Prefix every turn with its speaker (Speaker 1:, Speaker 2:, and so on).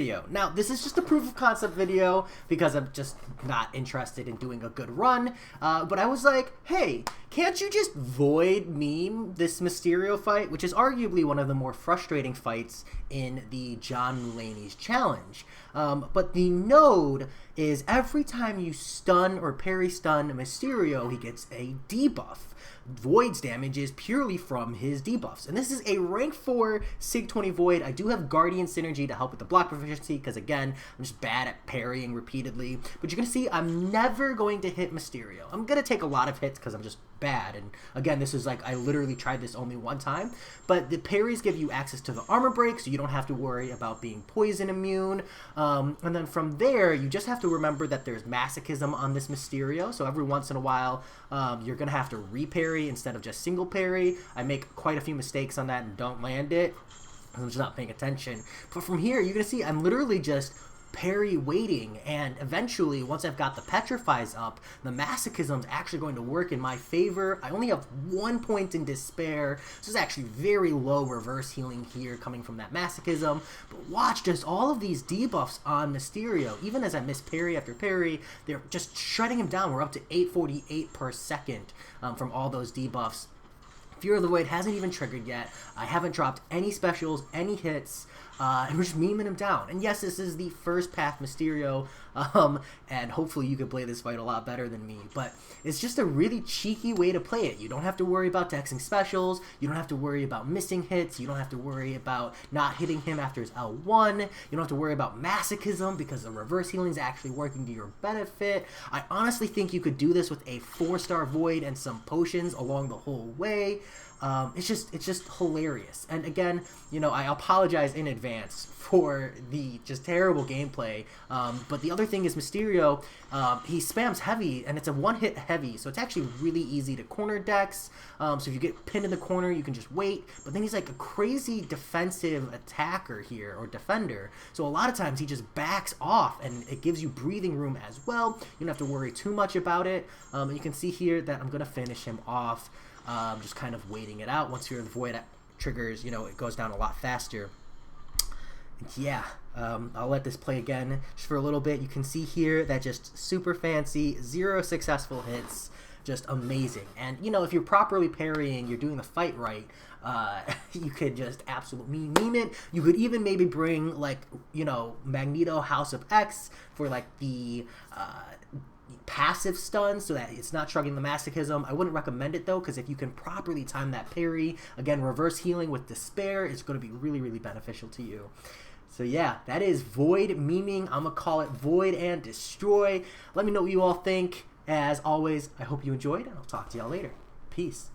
Speaker 1: video. Now, this is just a proof of concept video because I'm just not interested in doing a good run, but I was like, hey, can't you just void meme this Mysterio fight, which is arguably one of the more frustrating fights in the John Mulaney's challenge. But the node is every time you stun or parry stun Mysterio, he gets a debuff. Void's damage is purely from his debuffs. And this is a rank 4 Sig 20 Void. I do have Guardian Synergy to help with the block proficiency because, again, I'm just bad at parrying repeatedly. But you're going to see I'm never going to hit Mysterio. I'm going to take a lot of hits because I'm just bad. And, again, this is like I literally tried this only one time. But the parries give you access to the armor break, so you don't have to worry about being poison immune. And then from there, you just have to remember that there's masochism on this Mysterio. So every once in a while, you're going to have to reparry instead of just single parry. I make quite a few mistakes on that and don't land it. I'm just not paying attention. But from here, you're going to see I'm literally just parry waiting, and eventually, once I've got the petrifies up, the masochism's actually going to work in my favor. I only have 1 point in despair. This is actually very low reverse healing here coming from that masochism. But watch just all of these debuffs on Mysterio. Even as I miss parry after parry, they're just shutting him down. We're up to 848 per second from all those debuffs. Fear of the Void hasn't even triggered yet. I haven't dropped any specials, any hits, and we're just memeing him down. And yes, this is the first path Mysterio, and hopefully you can play this fight a lot better than me. But it's just a really cheeky way to play it. You don't have to worry about dexing specials. You don't have to worry about missing hits. You don't have to worry about not hitting him after his L1. You don't have to worry about masochism because the reverse healing is actually working to your benefit. I honestly think you could do this with a 4-star Void and some potions along the whole way. It's just hilarious. And again, you know, I apologize in advance for the just terrible gameplay. But the other thing is Mysterio, he spams heavy, and it's a one-hit heavy, so it's actually really easy to corner dex. So if you get pinned in the corner, you can just wait. But then he's like a crazy defensive attacker here, or defender. So a lot of times he just backs off, and it gives you breathing room as well. You don't have to worry too much about it. And you can see here that I'm going to finish him off. Just kind of waiting it out. Once your Void triggers, you know, it goes down a lot faster. And yeah, I'll let this play again just for a little bit. You can see here that just super fancy, 0 successful hits, just amazing. And, you know, if you're properly parrying, you're doing the fight right, you could just absolutely meme it. You could even maybe bring, like, you know, Magneto House of X for, like, the passive stun so that it's not chugging the masochism. I wouldn't recommend it though, because if you can properly time that parry, again, reverse healing with despair is going to be really, really beneficial to you. So yeah, that is Void memeing. I'm gonna call it Void and Destroy. Let me know what you all think. As always, I hope you enjoyed, and I'll talk to y'all later. Peace.